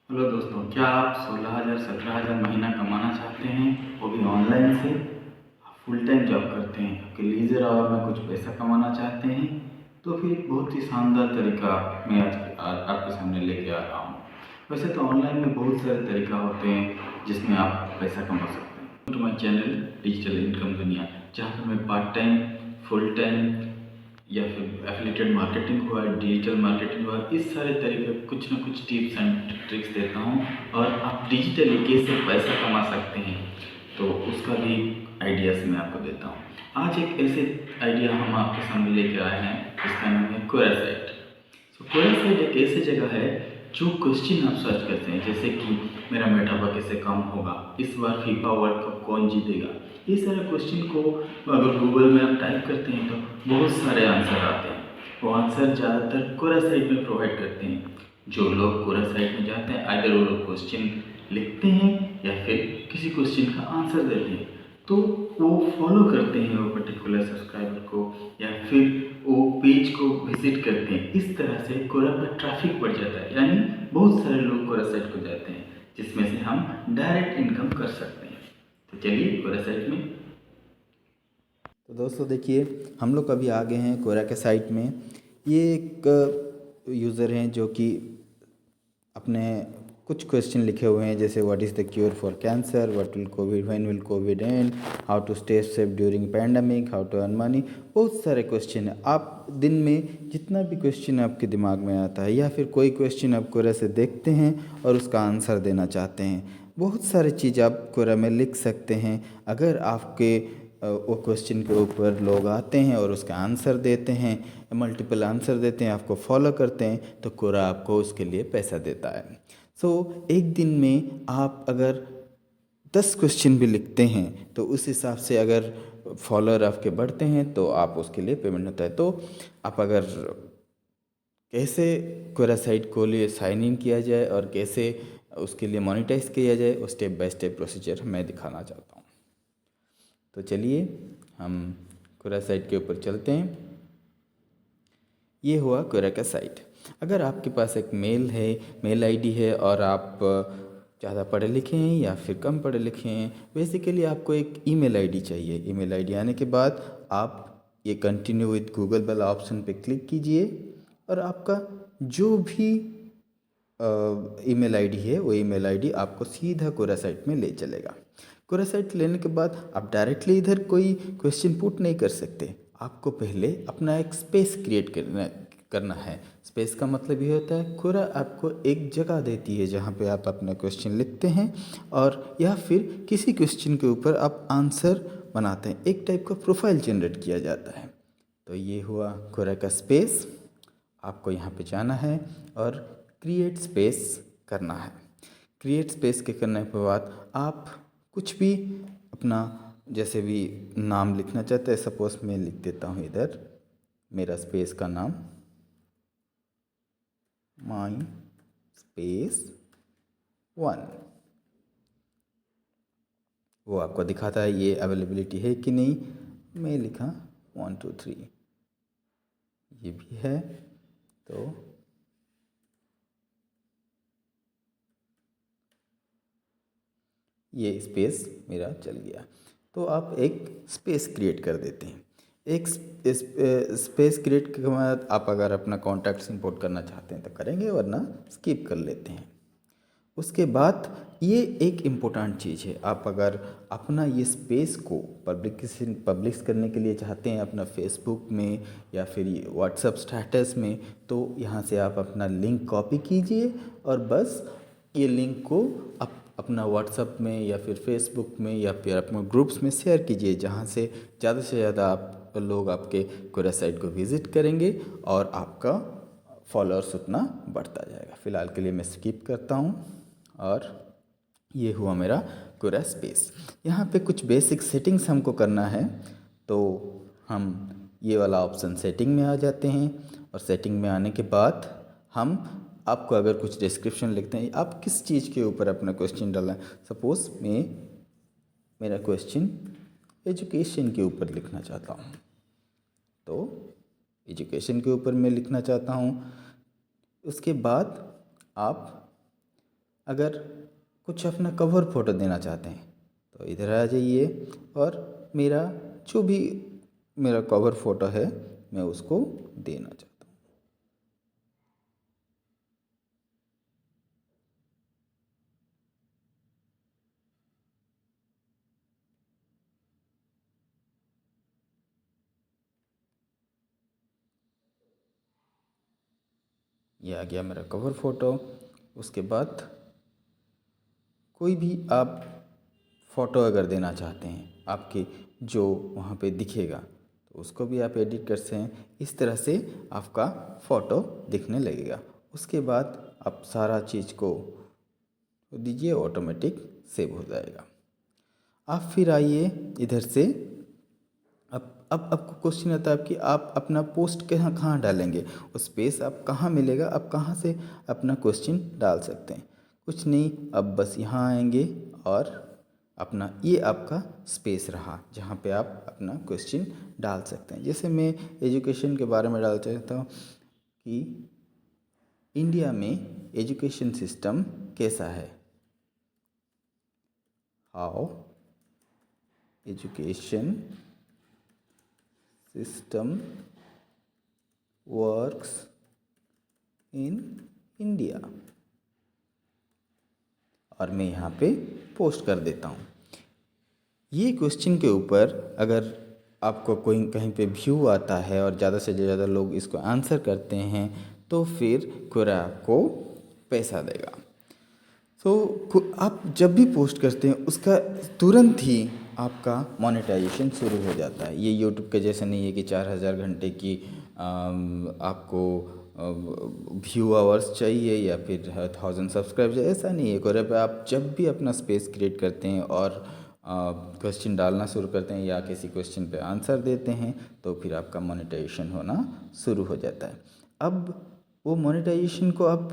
Hello दोस्तों, क्या आप 16,000 17,000 महीना कमाना चाहते हैं, वो भी ऑनलाइन से? आप फुल टाइम जॉब करते हैं, आपके लीजर आवर में कुछ पैसा कमाना चाहते हैं, तो फिर एक बहुत ही शानदार तरीका मैं आज आपके सामने लेके आ रहा हूँ। वैसे तो ऑनलाइन में बहुत सारे तरीका होते हैं जिसमें आप पैसा कमा सकते हैं। To my channel digital income Duniya, जहाँ पर मैं पार्ट टाइम, फुल टाइम या फिर एफिलिएटेड मार्केटिंग हुआ, डिजिटल मार्केटिंग हुआ, इस सारे तरीके कुछ ना कुछ टिप्स एंड ट्रिक्स देता हूँ और आप डिजिटली कैसे पैसा कमा सकते हैं तो उसका भी आइडियाज़ मैं आपको देता हूँ। आज एक ऐसे आइडिया हम आपके सामने लेकर आए हैं जिसका नाम है क्वेरासाइट। क्वेरासाइट एक ऐसी जगह है जो क्वेश्चन आप सर्च करते हैं, जैसे कि मेरा मोटापा कैसे कम होगा, इस बार फीफा वर्ल्ड कप कौन जीतेगा, ये सारे क्वेश्चन को अगर गूगल में आप टाइप करते हैं तो बहुत सारे आंसर आते हैं। वो आंसर ज़्यादातर क्वेरासाइट में प्रोवाइड करते हैं। जो लोग क्वेरासाइट में जाते हैं, आइदर वो लोग क्वेश्चन लिखते हैं या फिर किसी क्वेश्चन का आंसर देते हैं, तो वो फॉलो करते हैं वो पर्टिकुलर सब्सक्राइबर को या फिर वो पेज को विजिट करते हैं। इस तरह से कोरा पर ट्रैफिक बढ़ जाता है, यानी बहुत सारे लोग कोरा साइट को जाते हैं, जिसमें से हम डायरेक्ट इनकम कर सकते हैं। तो चलिए कोरा साइट में। तो दोस्तों देखिए, हम लोग अभी आ गए हैं कोरा के साइट में। ये एक यूज़र हैं जो कि अपने कुछ क्वेश्चन लिखे हुए हैं, जैसे what is the cure for cancer, when will covid end, how to stay safe during pandemic, how to earn money. बहुत सारे क्वेश्चन हैं। आप दिन में जितना भी क्वेश्चन आपके दिमाग में आता है या फिर कोई क्वेश्चन आप कोरा से देखते हैं और उसका आंसर देना चाहते हैं, बहुत सारी चीज़ आप कोरा में लिख सकते हैं। अगर आपके वो क्वेश्चन के ऊपर लोग आते हैं और उसका आंसर देते हैं, मल्टीपल आंसर देते हैं, आपको फॉलो करते हैं, तो कोरा आपको उसके लिए पैसा देता है। एक दिन में आप अगर 10 क्वेश्चन भी लिखते हैं तो उस हिसाब से अगर फॉलोअर आपके बढ़ते हैं तो आप उसके लिए पेमेंट होता है। तो आप अगर कैसे कोरा साइट को लिए साइन इन किया जाए और कैसे उसके लिए मोनेटाइज किया जाए, वो स्टेप बाय स्टेप प्रोसीजर मैं दिखाना चाहता हूँ। तो चलिए हम कोरा साइट के ऊपर चलते हैं। ये हुआ कोरा का साइट। अगर आपके पास एक मेल आईडी है और आप ज़्यादा पढ़े लिखे हैं या फिर कम पढ़े लिखे हैं, बेसिकली आपको एक ईमेल आईडी चाहिए। ईमेल आईडी आने के बाद आप ये कंटिन्यू विद गूगल वाला ऑप्शन पे क्लिक कीजिए और आपका जो भी ईमेल आईडी है वो ईमेल आईडी आपको सीधा कोरा साइट में ले चलेगा। कोरा साइट लेने के बाद आप डायरेक्टली इधर कोई क्वेश्चन पुट नहीं कर सकते। आपको पहले अपना एक स्पेस क्रिएट करना है। स्पेस का मतलब ये होता है, कोरा आपको एक जगह देती है जहाँ पे आप अपना क्वेश्चन लिखते हैं और या फिर किसी क्वेश्चन के ऊपर आप आंसर बनाते हैं। एक टाइप का प्रोफाइल जनरेट किया जाता है। तो ये हुआ कोरा का स्पेस। आपको यहाँ पे जाना है और क्रिएट स्पेस करना है। क्रिएट स्पेस के करने के बाद आप कुछ भी अपना जैसे भी नाम लिखना चाहते हैं, सपोज मैं लिख देता हूँ इधर मेरा स्पेस का नाम, माई स्पेस 1। वो आपको दिखाता है ये अवेलेबिलिटी है कि नहीं। मैं लिखा 1 2 3, ये भी है। तो ये स्पेस मेरा चल गया। तो आप एक स्पेस क्रिएट कर देते हैं। एक स्पेस क्रिएट के बाद आप अगर अपना कॉन्टैक्ट्स इंपोर्ट करना चाहते हैं तो करेंगे, वरना स्किप कर लेते हैं। उसके बाद ये एक इम्पोर्टेंट चीज़ है, आप अगर अपना ये स्पेस को पब्लिश करने के लिए चाहते हैं अपना फेसबुक में या फिर व्हाट्सएप स्टेटस में, तो यहाँ से आप अपना लिंक कॉपी कीजिए और बस ये लिंक को आप अपना व्हाट्सएप में या फिर फेसबुक में या फिर अपने ग्रुप्स में शेयर कीजिए, जहाँ से ज़्यादा आप लोग आपके कोरा साइट को विज़िट करेंगे और आपका फॉलोअर्स उतना बढ़ता जाएगा। फ़िलहाल के लिए मैं स्किप करता हूँ। और ये हुआ मेरा कोरा स्पेस। यहाँ पे कुछ बेसिक सेटिंग्स हमको करना है, तो हम ये वाला ऑप्शन सेटिंग में आ जाते हैं और सेटिंग में आने के बाद हम आपको अगर कुछ डिस्क्रिप्शन लिखते हैं, आप किस चीज़ के ऊपर अपना क्वेश्चन डालना है। सपोज़ मेरा क्वेश्चन एजुकेशन के ऊपर लिखना चाहता हूँ, तो एजुकेशन के ऊपर मैं लिखना चाहता हूँ। उसके बाद आप अगर कुछ अपना कवर फ़ोटो देना चाहते हैं तो इधर आ जाइए और मेरा जो भी मेरा कवर फ़ोटो है मैं उसको देना चाहता हूँ। ये आ गया मेरा कवर फ़ोटो। उसके बाद कोई भी आप फ़ोटो अगर देना चाहते हैं आपके जो वहाँ पे दिखेगा तो उसको भी आप एडिट कर सकते हैं। इस तरह से आपका फ़ोटो दिखने लगेगा। उसके बाद आप सारा चीज़ को दीजिए, ऑटोमेटिक सेव हो जाएगा। आप फिर आइए इधर से। अब आपको क्वेश्चन आता है कि आप अपना पोस्ट कहाँ कहाँ डालेंगे, वो स्पेस आप कहाँ मिलेगा, आप कहाँ से अपना क्वेश्चन डाल सकते हैं। कुछ नहीं, अब बस यहाँ आएंगे और अपना ये आपका स्पेस रहा जहाँ पे आप अपना क्वेश्चन डाल सकते हैं। जैसे मैं एजुकेशन के बारे में डाल चाहता हूँ कि इंडिया में एजुकेशन सिस्टम कैसा है, how education system works in India, और मैं यहाँ पे पोस्ट कर देता हूँ। ये क्वेश्चन के ऊपर अगर आपको कोई कहीं पे व्यू आता है और ज़्यादा से ज़्यादा लोग इसको आंसर करते हैं तो फिर कोरा आपको पैसा देगा। आप जब भी पोस्ट करते हैं उसका तुरंत ही आपका मोनेटाइजेशन शुरू हो जाता है। ये यूट्यूब के जैसा नहीं है कि 4000 घंटे की आपको व्यू आवर्स चाहिए या फिर 1000 सब्सक्राइबर, ऐसा नहीं है। कोरा पे आप जब भी अपना स्पेस क्रिएट करते हैं और क्वेश्चन डालना शुरू करते हैं या किसी क्वेश्चन पे आंसर देते हैं तो फिर आपका मोनेटाइजेशन होना शुरू हो जाता है। अब वो मोनेटाइजेशन को आप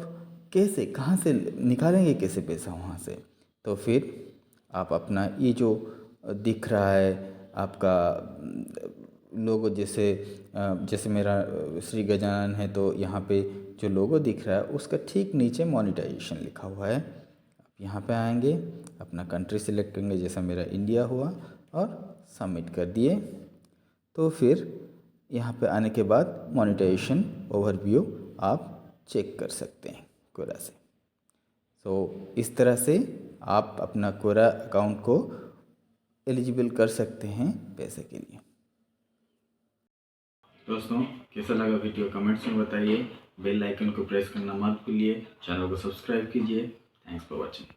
कैसे, कहाँ से निकालेंगे, कैसे पैसा वहाँ से, तो फिर आप अपना ये जो दिख रहा है आपका लोगो, जैसे मेरा श्री गजानन है तो यहाँ पे जो लोगो दिख रहा है उसका ठीक नीचे मोनेटाइजेशन लिखा हुआ है। आप यहाँ पे आएंगे, अपना कंट्री सिलेक्ट करेंगे, जैसा मेरा इंडिया हुआ, और सबमिट कर दिए। तो फिर यहाँ पे आने के बाद मोनेटाइजेशन ओवरव्यू आप चेक कर सकते हैं कोरा से। इस तरह से आप अपना कोरा अकाउंट को एलिजिबल कर सकते हैं पैसे के लिए। दोस्तों, कैसा लगा वीडियो कमेंट्स में बताइए। बेल आइकन को प्रेस करना मत भूलिए, चैनल को सब्सक्राइब कीजिए। Thanks for watching.